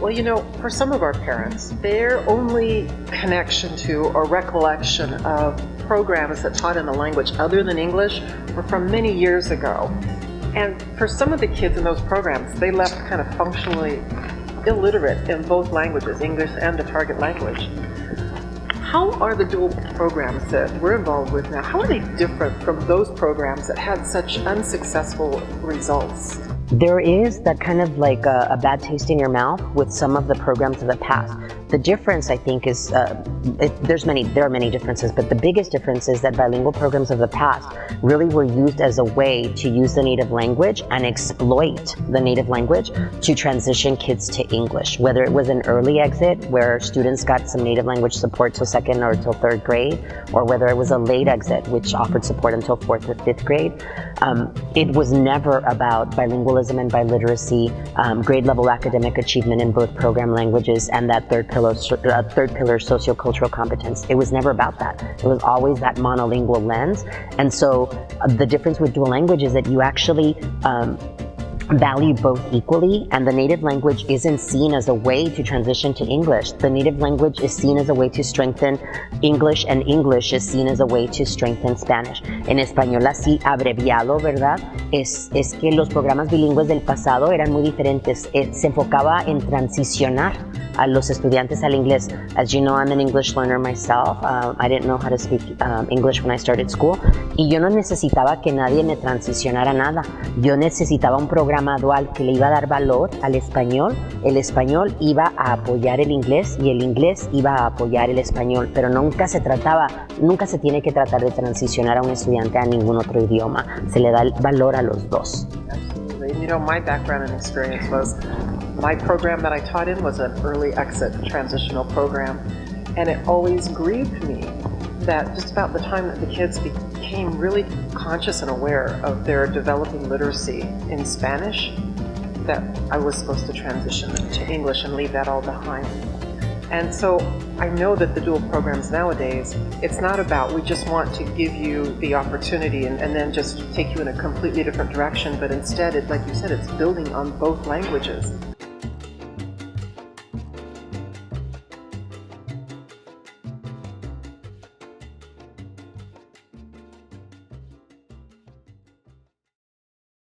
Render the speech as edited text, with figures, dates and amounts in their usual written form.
Well, you know, for some of our parents, their only connection to or recollection of programs that taught in a language other than English were from many years ago. And for some of the kids in those programs, they left kind of functionally illiterate in both languages, English and the target language. How are the dual programs that we're involved with now, how are they different from those programs that had such unsuccessful results? There is that kind of like a bad taste in your mouth with some of the programs of the past. The difference, I think, is there are many differences, but the biggest difference is that bilingual programs of the past really were used as a way to use the native language and exploit the native language to transition kids to English. Whether it was an early exit where students got some native language support till second or till third grade, or whether it was a late exit which offered support until fourth or fifth grade, it was never about bilingualism and biliteracy, grade level academic achievement in both program languages, and that third pillar sociocultural competence. It was never about that. It was always that monolingual lens. And so the difference with dual language is that you actually value both equally, and the native language isn't seen as a way to transition to English. The native language is seen as a way to strengthen English, and English is seen as a way to strengthen Spanish. En español así abreviado, ¿verdad? Es que los programas bilingües del pasado eran muy diferentes. Se enfocaba en transicionar a los estudiantes al inglés. As you know, I'm an English learner myself. I didn't know how to speak English when I started school. Y yo no necesitaba que nadie me transicionara nada. Yo necesitaba un programa dual que le iba a dar valor al español. El español iba a apoyar el inglés y el inglés iba a apoyar el español. Pero nunca se tiene que tratar de transicionar a un estudiante a ningún otro idioma. Se le da el valor a los dos. Absolutely. You know, my background and experience was my program that I taught in was an early exit transitional program, and it always grieved me that just about the time that the kids became really conscious and aware of their developing literacy in Spanish, that I was supposed to transition them to English and leave that all behind. And so I know that the dual programs nowadays, it's not about we just want to give you the opportunity and then just take you in a completely different direction, but instead, like you said, it's building on both languages.